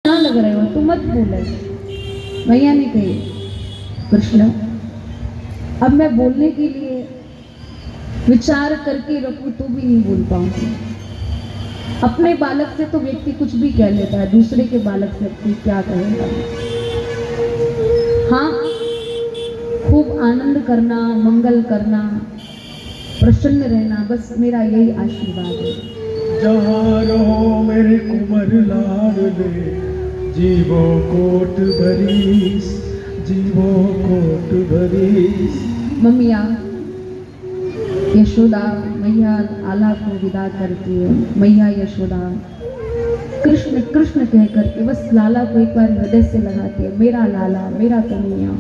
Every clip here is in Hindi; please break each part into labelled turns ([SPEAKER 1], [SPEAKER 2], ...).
[SPEAKER 1] कहाँ लग रहे हो, तू मत बोले। भैया ने कही कृष्ण अब मैं बोलने के लिए विचार करके रखूं तो भी नहीं बोल पाऊंगी। अपने बालक से तो व्यक्ति कुछ भी कह लेता है, दूसरे के बालक से व्यक्ति क्या कहेगा। हाँ, खूब आनंद करना, मंगल करना, प्रसन्न रहना, बस मेरा यही आशीर्वाद है।
[SPEAKER 2] जहाँ रहो मेरे कुंवर लाल ले, जीवो कोट भरीस, जीवो कोट भरीस।
[SPEAKER 1] मम्मिया यशोदा मैया आला को विदा करती है। मैया यशोदा कृष्ण कृष्ण कह करके बस लाला को एक बार हृदय से लगाती है, मेरा लाला, मेरा कन्हैया।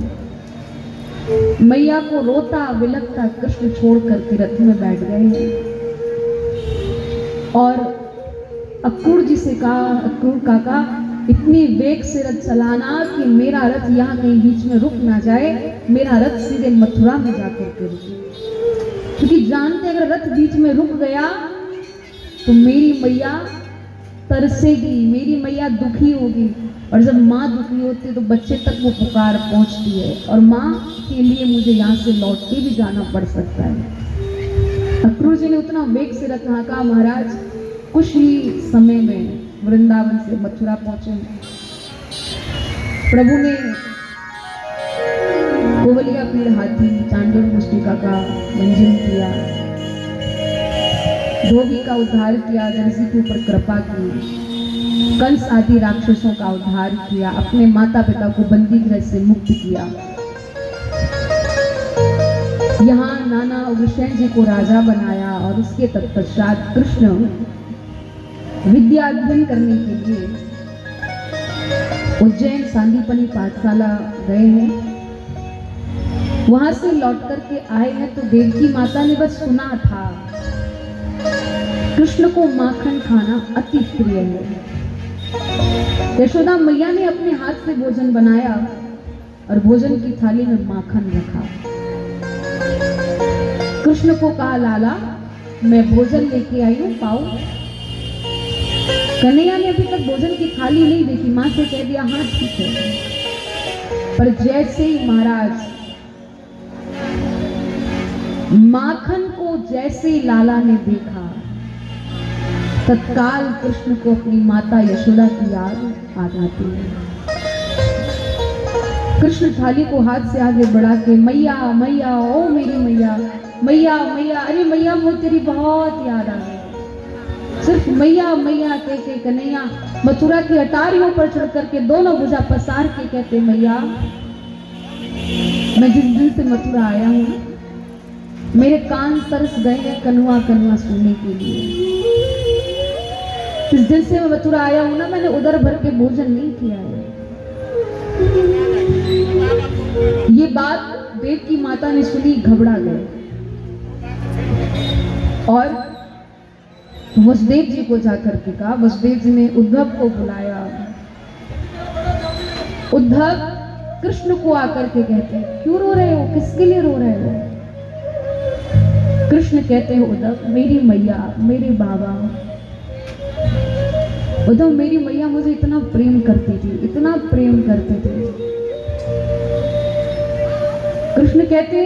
[SPEAKER 1] मैया को रोता विलकता कृष्ण छोड़ करके रथ में बैठ गए हैं और अक्रूर जी से कहा, अक्रूर काका इतनी वेग से रथ चलाना कि मेरा रथ यहाँ कहीं बीच में रुक ना जाए, मेरा रथ सीधे मथुरा में जाकर के रुके। क्योंकि जानते अगर रथ बीच में रुक गया तो मेरी मैया तरसेगी, मेरी मैया दुखी होगी, और जब माँ दुखी होती है तो बच्चे तक वो पुकार पहुंचती है, और माँ के लिए मुझे यहाँ से लौट के भी जाना पड़ सकता है। अक्रूर जी ने उतना वेग से रथ हाँका, महाराज कुछ ही समय में वृंदावन से मथुरा पहुंचे। प्रभु ने कोवलिया पीड़ हाथी चांडूर मुष्टिका का मंजन किया, धोबी का उद्धार किया, दर्जी के ऊपर कृपा की, कंस आदि राक्षसों का उद्धार किया, अपने माता पिता को बंदी गृह से मुक्त किया। यहाँ नाना उग्रसेन जी को राजा बनाया और उसके तत्पश्चात कृष्ण विद्या अध्ययन करने के लिए उज्जैन सांदीपनी पाठशाला गए हैं। वहां से लौट करके आए हैं तो देवकी माता ने बस सुना था कृष्ण को माखन खाना अति प्रिय है। यशोदा मैया ने अपने हाथ से भोजन बनाया और भोजन की थाली में माखन रखा। कृष्ण को कहा, लाला मैं भोजन लेके आई हूं, पाओ। कन्हैया ने अभी तक भोजन की थाली नहीं देखी, मां से कह दिया हाँ ठीक है। पर जैसे ही महाराज माखन को जैसे लाला ने देखा, तत्काल कृष्ण को अपनी माता यशोदा की याद आ जाती है। कृष्ण थाली को हाथ से आगे बढ़ा के मैया मैया ओ मेरी मैया, मैया मैया, अरे मैया वो तेरी बहुत याद आ गई। सिर्फ मैया मैया कह के कन्हैया मथुरा की अटारियों पर चढ़ करके दोनों भुजा पसार के कहते, मैया मैं जिस दिन से मथुरा आया हूं मेरे कान तरस गए हैं कनुआ कनुआ सुनने के लिए। जिस दिन से मैं मथुरा आया हूं ना, मैंने उधर भर के भोजन नहीं किया है। ये बात देव की माता ने सुनी, घबरा गए और वसुदेव जी को जाकर के कहा। वसुदेव जी ने उद्धव को बुलाया। उद्धव कृष्ण को आकर के कहते, क्यों रो रहे हो, किसके लिए रो रहे हो? कृष्ण कहते हैं, उद्धव मेरी मैया, मेरे बाबा, उद्धव मेरी मैया मुझे इतना प्रेम करती थी, इतना प्रेम करते थे। कृष्ण कहते,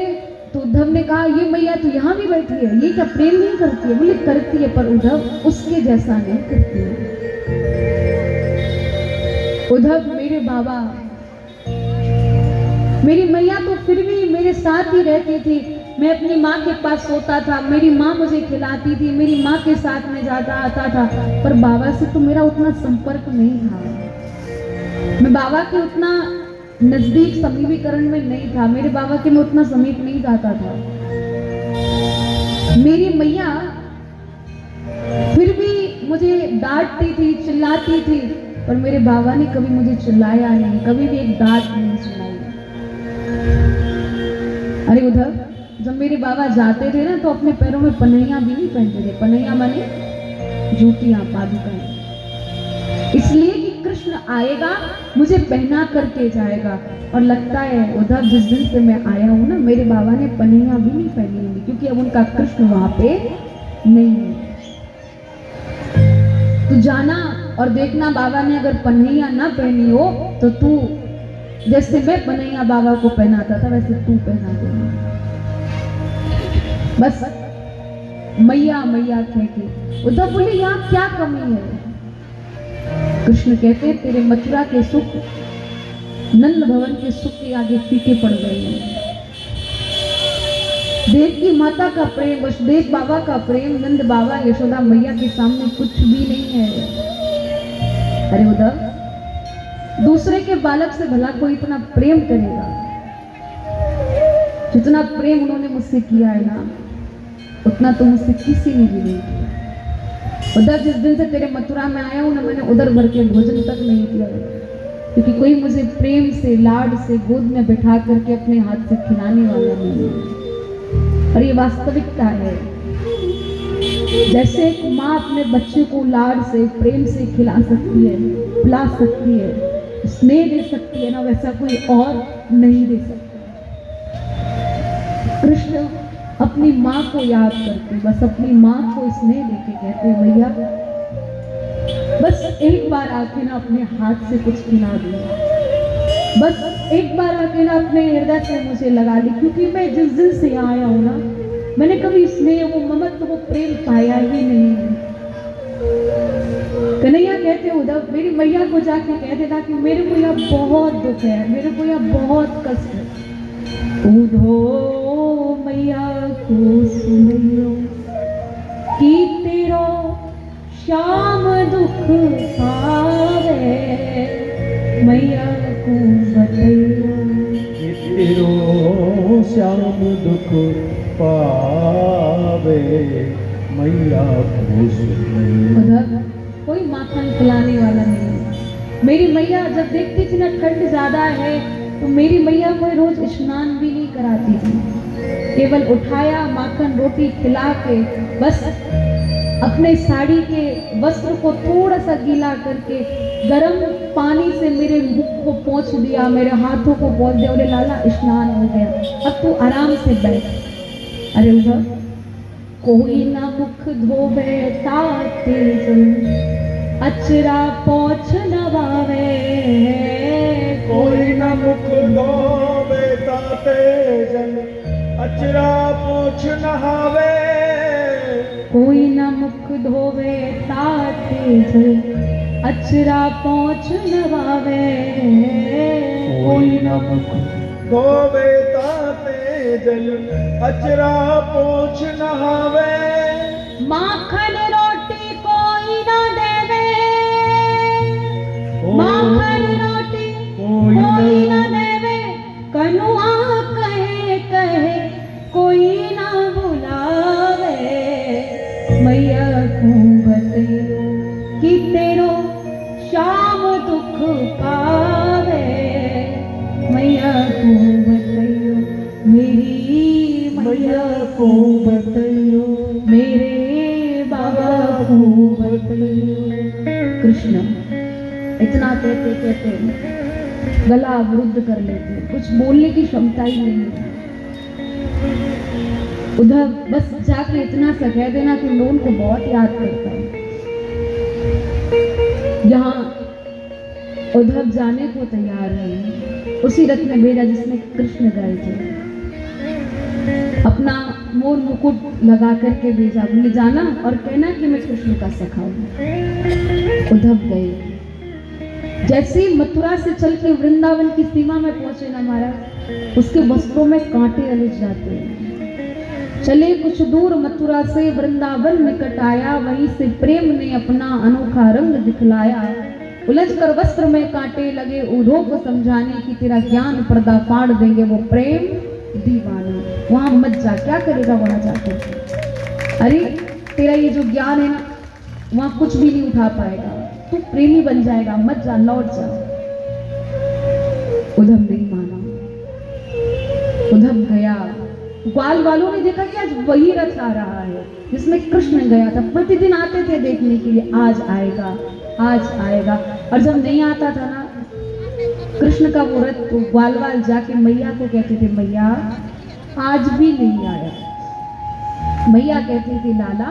[SPEAKER 1] तो उद्धव ने कहा, ये मैया तो यहाँ भी बैठी है, ये क्या प्रेम नहीं करती है? बोले करती है, पर उद्धव उसके जैसा नहीं करती है। उद्धव मेरे बाबा, मेरी मैया तो फिर भी मेरे साथ ही रहती थी। मैं अपनी माँ के पास सोता था, मेरी माँ मुझे खिलाती थी, मेरी माँ के साथ में जाता आता था, पर बाबा से तो मेरा उतना संपर्क नहीं था। मैं बाबा के उतना नजदीक समीपीकरण में नहीं था, मेरे बाबा के मैं उतना समीप नहीं जाता था। मेरी मैया फिर भी मुझे डांटती थी, चिल्लाती थी, पर मेरे बाबा ने कभी मुझे चिल्लाया नहीं, कभी भी एक डांट नहीं सुनाई। अरे उधर जब मेरे बाबा जाते थे ना तो अपने पैरों में पनैया भी नहीं पहनते थे। पनैया माने जूतियां, पादुकाएं, इसलिए कि कृष्ण आएगा मुझे पहना करके जाएगा। और लगता है उधर जिस दिन से मैं आया हूं ना, मेरे बाबा ने पनैया भी नहीं पहनी होंगी, क्योंकि अब उनका कृष्ण वहां पे नहीं है। तो जाना और देखना बाबा ने अगर पन्हैया ना पहनी हो तो तू जैसे मैं पन्हैया बाबा को पहनाता था वैसे तू पहना देना। बस मैया मैया कह के उद्धव बोले यहाँ क्या कमी है? कृष्ण कहते तेरे मथुरा के सुख नंद भवन के सुख के आगे फीके पड़ गए हैं। देवकी माता का प्रेम, वसुदेव बाबा का प्रेम, नंद बाबा यशोदा मैया के सामने कुछ भी नहीं है। अरे उद्धव, दूसरे के बालक से भला कोई इतना प्रेम करेगा? जितना प्रेम उन्होंने मुझसे किया है ना, उतना तो मुझसे किसी ने भी नहीं किया। उधर जिस दिन से तेरे मथुरा में आया हूं ना, मैंने उधर भर के भोजन तक नहीं किया, क्योंकि कोई मुझे प्रेम से, लाड से गोद में बिठा करके अपने हाथ से खिलाने वाला नहीं है। और ये वास्तविकता है। जैसे एक माँ अपने बच्चे को लाड से, प्रेम से खिला सकती है, पिला सकती है, स्नेह दे सकती है ना, वैसा कोई और नहीं दे सकता। कृष्ण अपनी माँ को याद करते, बस अपनी माँ को स्नेह देके कहते भैया बस एक बार आके ना अपने हाथ से कुछ खिला दो, बस एक बार आके ना अपने हृदय से मुझे लगा ली, क्योंकि मैं जिस दिन से आया हूँ ना, मैंने कभी स्नेह, वो ममत्व, वो प्रेम पाया ही नहीं। कन्हैया कहते उद्धव मेरी मैया को जाके कह देना कि मेरे को यहाँ बहुत दुख है, मेरे को यहाँ बहुत कष्ट है। उधो मैया को सुनियो कि तेरो श्याम दुख पावे, मैया को बतैयो
[SPEAKER 2] कि तेरो श्याम दुख पावे, मैया को सुनियो।
[SPEAKER 1] उधर कोई माखन खिलाने वाला नहीं है। मेरी मैया जब देखती थी ना ठंड ज्यादा है, तो मेरी मैया को रोज स्नान भी नहीं कराती थी, केवल उठाया माखन रोटी खिला के बस अपने साड़ी के वस्त्र को थोड़ा सा गीला करके गर्म पानी से मेरे मुख को पोंछ दिया, मेरे हाथों को पोंछ दिया, बोले लाला स्नान हो गया, अब तू आराम से बैठ। अरे उधर कोई ना मुख धोवे ताते जल, अचरा पोंछ नवावे,
[SPEAKER 2] कोई न मुख धोवे ताते जल, अचरा पोंछ नहावे।
[SPEAKER 1] कोई न मुख धोवे ताते जल, अचरा पोंछ नवावे,
[SPEAKER 2] कोई न मुख धोवे ताते जल, अचरा पोंछ नहावे।
[SPEAKER 1] माखन रोटी कोई न देवे, माखन रोटी कोई न देवे, कनुआ कहे कहे कोई न बुलावे, मैया को बतैयो कि तेरो श्याम दुख पावे, मैया को बतैयो मेरी मैया को बतैयो, मेरे बाबा को बतैयो। कृष्ण इतना कहते कहते गला अवरुद्ध कर लेते, कुछ बोलने की क्षमता ही नहीं है। उधर बस जाके इतना सा कह देना कि मैं उनको बहुत याद करता हूँ। यहाँ उद्धव जाने को तैयार है, उसी रथ में भेजा जिसमें कृष्ण गए थे, अपना मोर मुकुट लगा करके भेजा, बोले जाना और कहना कि मैं कृष्ण का सखा हूँ। उद्धव गए, जैसे ही मथुरा से चल के वृंदावन की सीमा में पहुंचे ना महाराज, उसके वस्त्रों में कांटे अलझ जाते हैं। चले कुछ दूर मथुरा से वृंदावन निकट आया, वहीं से प्रेम ने अपना अनोखा रंग दिखलाया। उलझ कर वस्त्र में कांटे लगे, उद्धव को समझाने की तेरा ज्ञान पर्दा फाड़ देंगे वो प्रेम दीवाना। वहां मत जा, क्या करेगा वहां जाकर? अरे तेरा ये जो ज्ञान है ना, वहां कुछ भी नहीं उठा पाएगा, तू प्रेमी बन जाएगा, मत जा, लौट जा। उद्धव नहीं माना, उद्धव गया। ग्वाल वालों ने देखा कि आज वही रथ आ रहा है जिसमें कृष्ण गया था, प्रतिदिन आते थे देखने के लिए, आज आएगा आज आएगा। और जब नहीं आता था ना कृष्ण का वो रथ, तो ग्वाल वाल जाके मैया को कहते थे मैया आज भी नहीं आया। मैया कहती थी लाला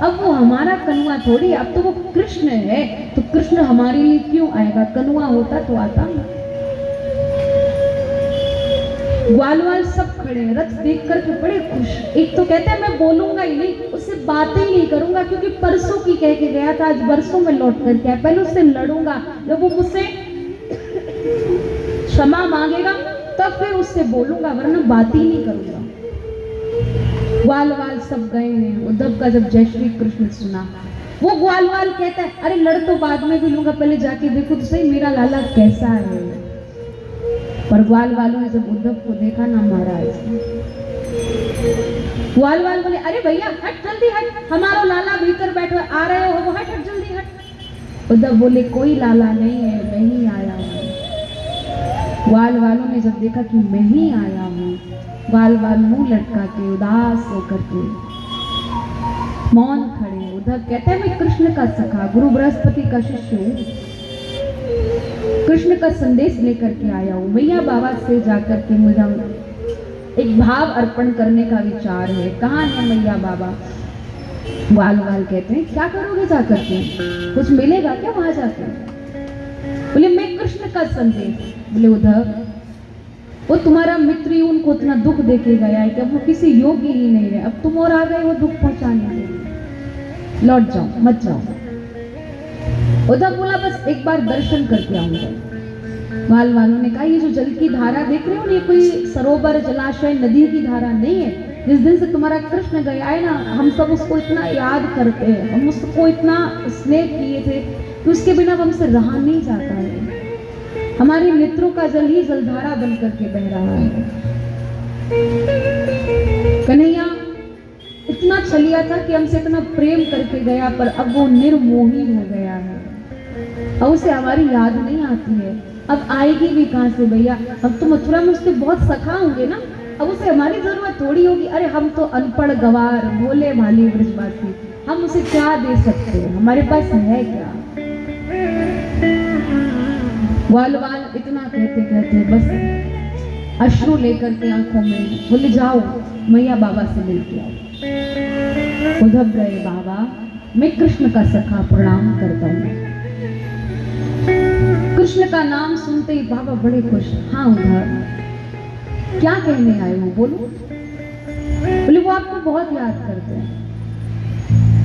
[SPEAKER 1] अब वो हमारा कनुआ थोड़ी, अब तो वो कृष्ण है, तो कृष्ण हमारे लिए क्यों आएगा? कनुआ होता तो आता। ग्वालवाल सब खड़े हैं, रथ देख करके बड़े खुश। एक तो कहते हैं मैं बोलूंगा ही नहीं, उससे बातें ही नहीं करूंगा, क्योंकि परसों की कह के गया था, आज बरसों में लौट करके आया। पहले उससे लड़ूंगा, जब वो मुझसे क्षमा मांगेगा तब फिर उससे बोलूंगा, वरना बात ही नहीं करूंगा। ग्वालवाल सब गए हैं। उद्धव का जब जय श्री कृष्ण सुना, वो ग्वालवाल कहता है अरे लड़ तो बाद में भी लूंगा, पहले जाके देखो तो सही मेरा लाला कैसा है। पर ग्वालवालों ने जब उद्धव को देखा ना महाराज, ग्वालवाल बोले अरे भैया हट, जल्दी हट, हमारा लाला भीतर बैठो, आ रहे हो, हट हट जल्दी हट। उद्धव बोले कोई लाला नहीं है, मैं ही आया हूँ। ग्वालवालों ने जब देखा कि मैं ही आया हूँ, ग्वालवाल मुंह लटका के उदास होकर के मौन खड़े। उद्धव कहते हैं मैं कृष्ण का सखा, गुरु बृहस्पति का शिष्य हूँ, कृष्ण का संदेश लेकर के आया हूँ। मैया बाबा से जाकर के मुझे एक भाव अर्पण करने का विचार है। कहाँ है मैया बाबा? ग्वालवाल कहते हैं क्या करोगे जाकर के, कुछ मिलेगा क्या वहां जाकर? बोले मैं कृष्ण का संदेश। बोले उद्धव वो तुम्हारा मित्र ही उनको इतना दुख देके गया है कि अब वो किसी योग्य ही नहीं रहे, अब तुम और आ गए वो दुख पहुंचाने के लिए, लौट जाओ मत जाओ। उद्धव बोला बस एक बार दर्शन करके आऊंगा। ग्वालवालों ने कहा ये जो जल की धारा देख रहे हो ये कोई सरोवर जलाशय नदी की धारा नहीं है। जिस दिन से तुम्हारा कृष्ण गया है ना, हम सब उसको इतना याद करते हैं, हम उसको इतना स्नेह किए थे कि उसके बिना हमसे रहा नहीं जाता है। हमारे नेत्रों का जल ही जलधारा बन करके बह रहा है। कन्हैया इतना छलिया था कि हमसे इतना प्रेम करके गया, पर अब वो निर्मोही हो गया है, अब उसे हमारी याद नहीं आती है। अब आएगी भी कहां से भैया? अब तो मथुरा में उसके बहुत सखा होंगे ना, अब उसे हमारी जरूरत थोड़ी होगी। अरे हम तो अनपढ़ गवार भोले भाली ब्रजवासी, हम उसे क्या दे सकते हैं, हमारे पास है क्या? ग्वालवाल इतना कहते कहते बस अश्रु लेकर के आंखों में बोले जाओ मैया बाबा से मिलके आओ। उद्धव गए, बाबा मैं कृष्ण का सखा प्रणाम करता हूँ। कृष्ण का नाम सुनते ही बाबा बड़े खुश। हाँ उद्धव क्या कहने आए हो, बोलो। बोले वो आपको बहुत याद करते हैं,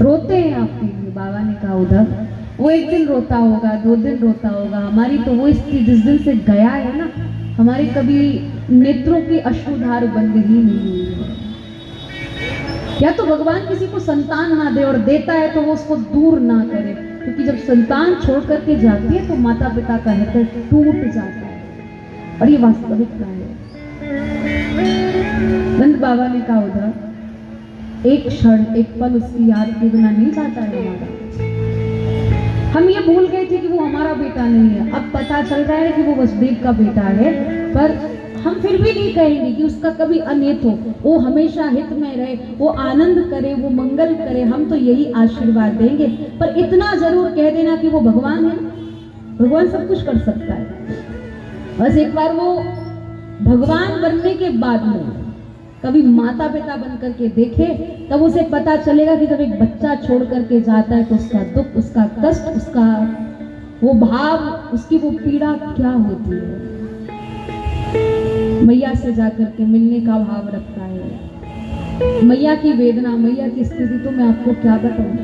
[SPEAKER 1] रोते हैं आपके लिए। बाबा ने कहा उद्धव वो एक दिन रोता होगा, 2 दिन रोता होगा, हमारी तो वो स्थिति जिस दिन से गया है ना, हमारी कभी नेत्रों की अश्रुधार बंद ही नहीं हुई है। या तो भगवान किसी को संतान ना दे, और देता है तो वो उसको दूर ना करे, क्योंकि जब संतान छोड़ करके जाती है तो माता पिता का हृदय टूट जाता है, और ये वास्तविकता है। नंद बाबा ने कहा उधर एक क्षण एक पल उसकी याद के बिना नहीं जाता है हमारा। हम ये भूल गए थे कि वो हमारा बेटा नहीं है, अब पता चल रहा है कि वो वसुदेव का बेटा है, पर हम फिर भी नहीं कहेंगे कि उसका कभी अनित हो, वो हमेशा हित में रहे, वो आनंद करे, वो मंगल करे, हम तो यही आशीर्वाद देंगे। पर इतना जरूर कह देना कि वो भगवान है, भगवान सब कुछ कर सकता है। बस एक बार वो भगवान बनने के बाद में कभी माता पिता बन करके देखे, तब उसे पता चलेगा कि जब एक बच्चा छोड़ करके जाता है तो उसका दुख, उसका कष्ट, उसका वो भाव, उसकी वो पीड़ा क्या होती है। मैया से जाकर के मिलने का भाव रखता है, मैया की वेदना, मैया की स्थिति तो मैं आपको क्या बताऊं।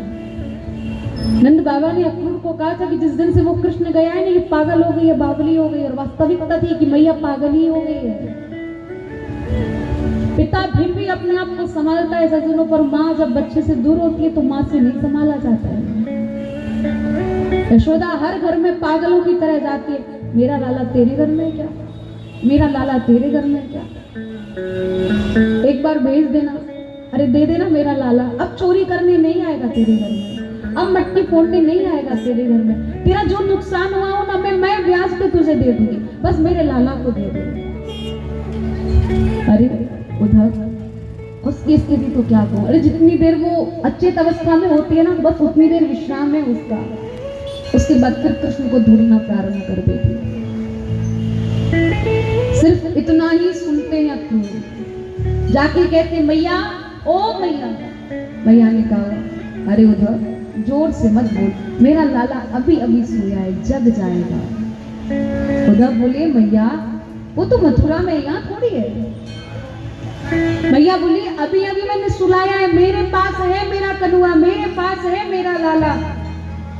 [SPEAKER 1] नंद बाबा ने अक्रूर को कहा था कि जिस दिन से वो कृष्ण गया है ना, ये पागल हो गई है, बावली हो गई, और वास्तविकता थी कि मैया पागल ही हो गई है। पिता फिर भी अपने आप को संभालता है सज्जनों, पर माँ जब बच्चे से दूर होती है तो माँ से नहीं संभाला जाता है। यशोदा हर घर में पागलों की तरह जाती है, मेरा लाला तेरे घर में क्या, मेरा लाला तेरे घर में क्या, एक बार भेज देना, अरे दे देना मेरा लाला, अब चोरी करने नहीं आएगा तेरे घर में, अब मट्टी फोड़ने नहीं आएगा तेरे घर में, तेरा जो नुकसान हुआ हो ना मैं ब्याज पे तुझे दे दूंगी, बस मेरे लाला को दे दे। अरे उधर उसकी स्थिति तो क्या कहूं। अरे जितनी देर वो अचेत अवस्था में होती है ना, बस उतनी देर विश्राम है उसका, उसके बाद फिर कृष्ण को ढूंढना प्रारंभ कर देती है। सिर्फ इतना ही सुनते हैं अक्रूर, जाके कहते मैया, ओ मैया। मैया ने कहा अरे उद्धव जोर से मत बोल, मेरा लाला अभी अभी सोया है, जग जाएगा। उद्धव बोले मैया वो तो मथुरा में, यहाँ थोड़ी है। मैया बोली अभी अभी मैंने सुलाया है, मेरे पास है मेरा कन्हैया, मेरे पास है मेरा लाला।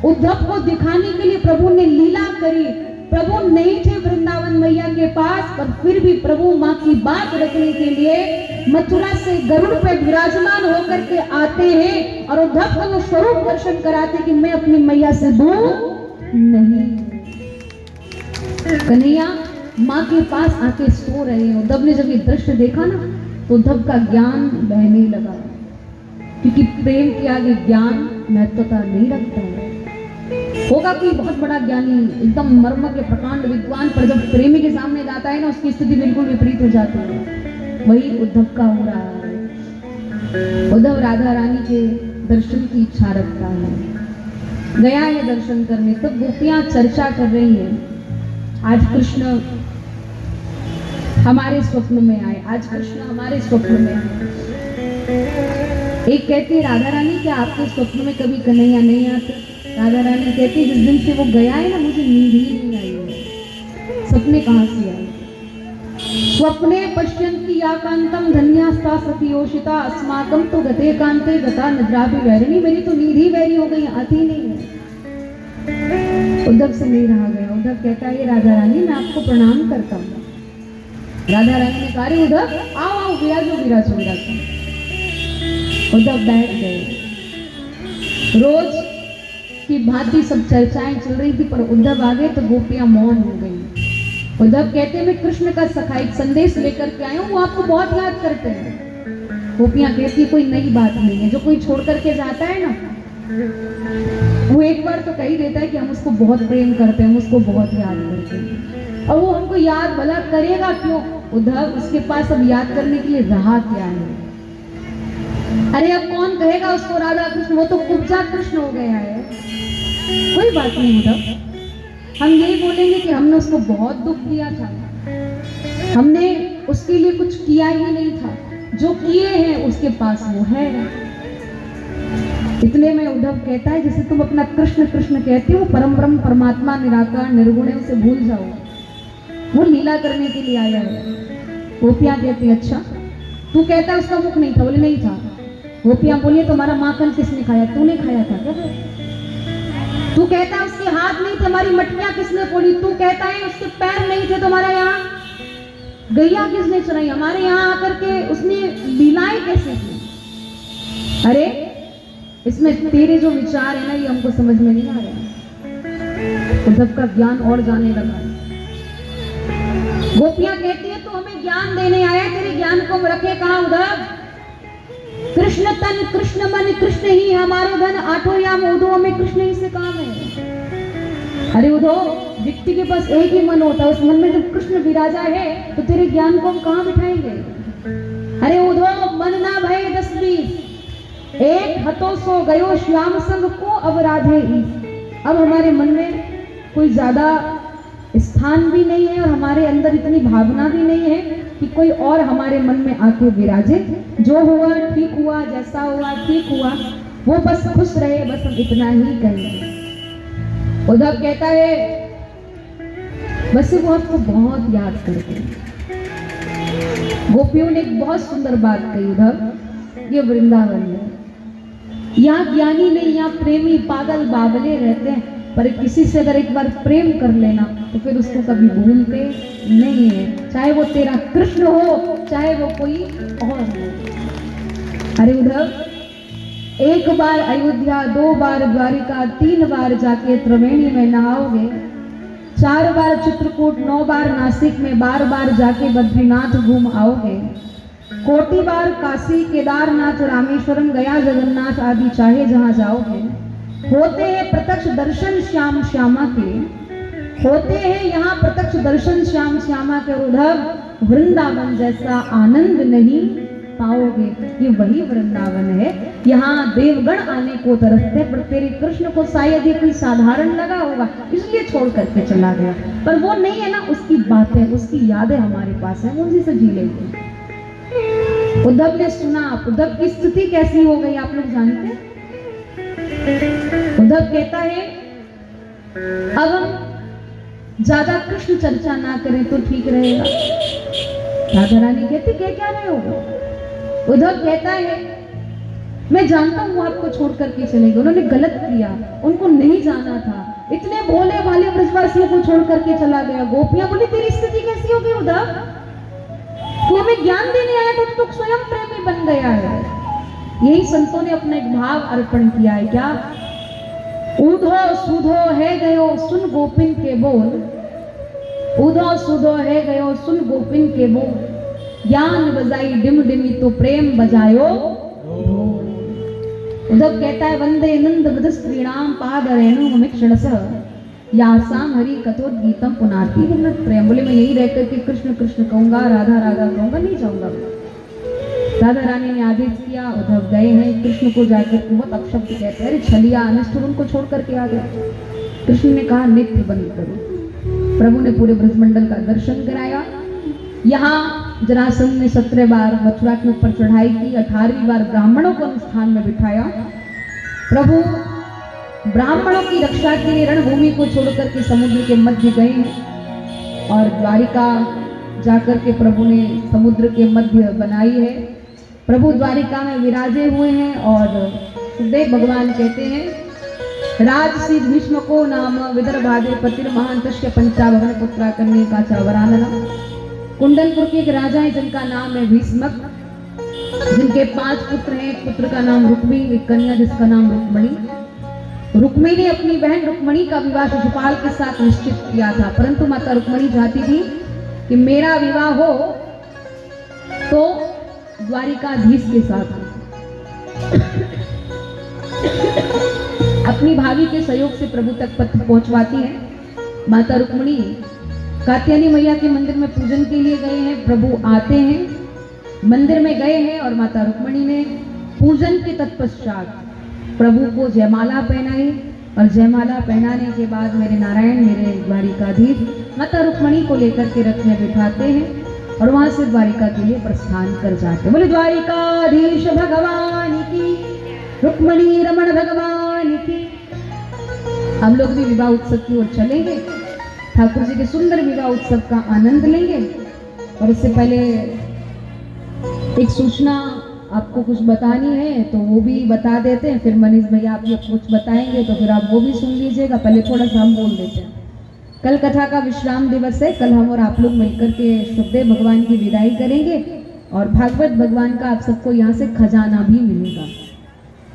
[SPEAKER 1] उद्धव को दिखाने के लिए प्रभु ने लीला करी। प्रभु नहीं थे वृंदावन मैया के पास, पर फिर भी प्रभु माँ की बात रखने के लिए मथुरा से गरुड़ पे विराजमान होकर के आते हैं और उद्धव को वो स्वरूप दर्शन कराते कि मैं अपनी मैया से दूर नहीं। कन्हैया माँ के पास आके सो रहे हैं। उद्धव ने जब ये दृश्य देखा ना तो उद्धव का ज्ञान बहने लगा, क्योंकि प्रेम के आगे ज्ञान महत्वता नहीं रखता है। होगा कोई बहुत बड़ा ज्ञानी, एकदम मर्म के प्रकांड विद्वान, पर जब प्रेमी के सामने जाता है ना उसकी स्थिति बिल्कुल विपरीत हो जाती है। वही उद्धव का हो रहा है। उद्धव राधा रानी के दर्शन की इच्छा रखता है, गया है दर्शन करने। तो गोपियां चर्चा कर रही हैं, आज कृष्ण हमारे स्वप्न में आए, आज कृष्ण हमारे स्वप्न में आए। एक कहती है राधा रानी क्या आपके स्वप्न में कभी कन्हैया नहीं आते? राधा रानी कहती जिस दिन से वो गया है ना मुझे नींद ही नहीं आई है। सपने कहाँ से आए? स्वप्ने पश्यन्ति या कांतम धन्यास्ता सतियोषिता अस्माकम तो गते कांते गता निद्राभि वैरिणी। मेरी तो नींद ही वैरी हो गई, आती नहीं है। उद्धव से नहीं रहा गया। उद्धव कहता है राधा रानी मैं आपको प्रणाम करता हूँ। राधा रानी ने कहा उद्धव आओ आओ विराजो विराजो विराजो। उद्धव बैठ गए। रोज की भांति सब चर्चाएं चल रही थी, पर उद्धव आ गए तो गोपियां मौन हो गई। उद्धव कहते मैं कृष्ण का सखा एक संदेश लेकर के आया हूँ, वो आपको बहुत याद करते हैं। गोपियां कहती कोई नई बात नहीं है, जो कोई छोड़ करके जाता है ना वो एक बार तो कह ही देता है कि हम उसको बहुत प्रेम करते हैं, हम उसको बहुत याद करते हैं, और वो हमको याद भला करेगा क्यों? उद्धव उसके पास अब याद करने के लिए रहा क्या है? अरे अब कौन कहेगा उसको राधा कृष्ण, वो तो कुब्जा कृष्ण हो गया है। कोई बात नहीं उद्धव, हम यही बोलेंगे कि हमने उसको बहुत दुख दिया था, हमने उसके लिए कुछ किया ही नहीं था, जो किए हैं उसके पास वो है। इतने में उद्धव कहता है जैसे तुम अपना कृष्ण कृष्ण कहते हो, परम ब्रह्म परमात्मा निराकार निर्गुण है, उसे भूल जाओ, वो लीला करने के लिए आया है। गोपियां कहती अच्छा तू कहता है उसका मुख नहीं था? बोले नहीं था। गोपियां बोलिए तुम्हारा माखन किसने खाया? तूने खाया था क्या? तू कहता है उसके हाथ नहीं थे, हमारी मटकियां किसने फोड़ी? तू कहता है उसके पैर नहीं थे, तुम्हारा यहाँ गैया किसने चराई? हमारे यहाँ आकर के उसने लीलाएं कैसे की? अरे इसमें तेरे जो विचार है ना ये हमको समझ में नहीं आ रहा। उद्धव का ज्ञान और जाने लगा। गोपियां कहती है तो हमें ज्ञान देने आया, तेरे ज्ञान को हम रखे कहाँ? उद्धव कृष्ण तन कृष्ण मन कृष्ण ही हमारे धन, आठों याम उद्धव हमें कृष्ण ही से काम है। अरे उद्धव व्यक्ति के पास एक ही मन होता है, उस मन में जब कृष्ण विराजा है तो तेरे ज्ञान को हम कहाँ बिठाएंगे? अरे उद्धव मन ना भय 10-20, एक हतो सो गयो श्याम संग को अब राधे ही। अब हमारे मन में कोई ज्यादा स्थान भी नहीं है और हमारे अंदर इतनी भावना भी नहीं है कि कोई और हमारे मन में आके विराजे। जो हुआ ठीक हुआ, जैसा हुआ ठीक हुआ, वो बस खुश रहे, बस हम इतना ही कहेंगे। उद्धव कहता है बस वो आपको बहुत याद करते हैं। गोपियों ने एक बहुत सुंदर बात कही, उद्धव ये वृंदावन है, यहाँ ज्ञानी नहीं, यहाँ प्रेमी पागल बावले रहते हैं, पर किसी से अगर एक बार प्रेम कर लेना तो फिर उसको कभी भूलते नहीं है, चाहे वो तेरा कृष्ण हो चाहे वो कोई और हो। अरे उद्धव एक बार अयोध्या, 2 बार द्वारिका, 3 बार जाके त्रिवेणी में नहाओगे, 4 बार चित्रकूट, 9 बार नासिक में, बार जाके बद्रीनाथ घूम आओगे, कोटि बार काशी, केदारनाथ, रामेश्वरम, गया, जगन्नाथ आदि चाहे जहां जाओगे, होते हैं प्रत्यक्ष दर्शन श्याम श्यामा के, होते हैं यहाँ प्रत्यक्ष दर्शन श्याम श्यामा के। उद्धव वृंदावन जैसा आनंद नहीं पाओगे। ये वही वृंदावन है, यहाँ देवगण आने को तरसते, पर तेरे कृष्ण को शायद ये कोई साधारण लगा होगा इसलिए छोड़ करके चला गया, पर वो नहीं है ना, उसकी बातें उसकी यादें हमारे पास है, उसी से जी लेंगे। उद्धव ने सुना, उद्धव की स्थिति कैसी हो गई आप लोग जानते हैं? उद्धव कहता है अब हम ज्यादा कृष्ण चर्चा ना करें तो ठीक रहेगा। राधा रानी कहती क्या रहे हो? उद्धव कहता है मैं जानता हूं आपको छोड़ करके चलेंगे, उन्होंने गलत किया, उनको नहीं जाना था, इतने भोले भाले ब्रजवासियों को छोड़ करके चला गया। गोपियां बोली तेरी स्थिति कैसी होगी उद्धव? तू हमें ज्ञान देने आया था तो स्वयं प्रेमी बन गया है। यही संतों ने अपना एक भाव अर्पण किया है, क्या? ऊधो सुधो है गयो सुन गोपिन के बोल, ऊधो सुधो है गयो सुन गोपिन के बोल, ज्ञान बजाई डिम डिमी तो प्रेम बजायो। उद्धव कहता है वंदे नंद वद स्त्रीणाम पाद रेणु मिक्षणसः यासाम हरि कथोद्गीतम पुनाति विनत प्रेम। बोले मैं यही रहकर के कृष्ण कृष्ण कहूंगा, राधा राधा कहूंगा, नहीं जाऊंगा। राधा रानी ने आदेश किया, उद्धव गए हैं, कृष्ण को जाकर बहुत अपशब्द कहते हैं, अरे छलिया अनिष्ठुर, उनको छोड़ करके आ गया। कृष्ण ने कहा नेत्र बंद करो। प्रभु ने पूरे ब्रजमंडल का दर्शन कराया। यहाँ जरासंध ने 17 बार मथुरा के ऊपर चढ़ाई की, 18वीं बार ब्राह्मणों को अनुष्ठान में बिठाया। प्रभु ब्राह्मणों की रक्षा के लिए रणभूमि को छोड़कर के समुद्र के मध्य गए और द्वारिका जाकर के प्रभु ने समुद्र के मध्य बनाई है। प्रभु द्वारिका में विराजे हुए हैं और सुखदेव भगवान कहते हैं राजसी भीष्म को नाम विदर्भादे पतिर महांतस्य पंचाभवन पुत्रा कन्या का चावरानना। कुंडलपुर के एक राजा है जिनका नाम है भीष्मक, जिनके 5 पुत्र हैं। एक पुत्र का नाम रुक्मी, एक कन्या जिसका नाम रुक्मणी। रुक्मी ने अपनी बहन रुक्मणी का विवाह शिशुपाल के साथ निश्चित किया था, परंतु माता रुक्मणी चाहती थी कि मेरा विवाह हो तो द्वारिकाधीश के साथ। अपनी भाभी के सहयोग से प्रभु तक पत्र पहुंचवाती है। माता रुक्मणी कात्यायनी मैया के मंदिर में पूजन के लिए गए हैं। प्रभु आते हैं, मंदिर में गए हैं और माता रुक्मणी ने पूजन के तत्पश्चात प्रभु को जयमाला पहनाई और जयमाला पहनाने के बाद मेरे नारायण मेरे द्वारिकाधीश माता रुक्मणी को लेकर के रथ में बिठाते हैं और वहां से द्वारिका के लिए प्रस्थान कर जाते हैं। बोले द्वारिकाधीश भगवान की, रुक्मणी रमण भगवान की। हम लोग भी विवाह उत्सव की ओर चलेंगे, ठाकुर जी के सुंदर विवाह उत्सव का आनंद लेंगे। और उससे पहले एक सूचना आपको कुछ बतानी है तो वो भी बता देते हैं, फिर मनीष भैया आप लोग कुछ बताएंगे तो फिर आप वो भी सुन लीजिएगा। पहले थोड़ा सा हम बोल देते हैं। कल कथा का विश्राम दिवस है, कल हम और आप लोग मिलकर के सुखदेव भगवान की विदाई करेंगे और भागवत भगवान का आप सबको यहाँ से खजाना भी मिलेगा,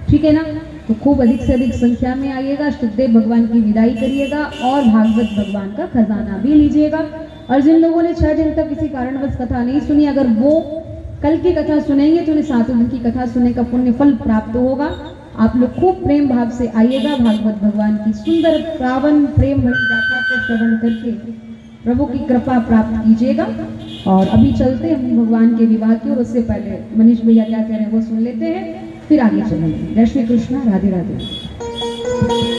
[SPEAKER 1] ठीक है ना? तो खूब अधिक से अधिक संख्या में आइएगा, सुखदेव भगवान की विदाई करिएगा और भागवत भगवान का खजाना भी लीजिएगा। और जिन लोगों ने 6 दिन तक किसी कारणवश कथा नहीं सुनी, अगर वो कल की कथा सुनेंगे तो उन्हें 7 दिन की कथा सुनने का पुण्य फल प्राप्त होगा। आप लोग खूब प्रेम भाव से आइएगा, भागवत भगवान की सुंदर पावन प्रेम भरी गाथा को श्रवण करके प्रभु की कृपा प्राप्त कीजिएगा। और अभी चलते हैं भगवान के विवाह की, और उससे पहले मनीष भैया क्या कह रहे हैं वो सुन लेते हैं, फिर आगे चलेंगे। जय श्री कृष्ण, राधे राधे।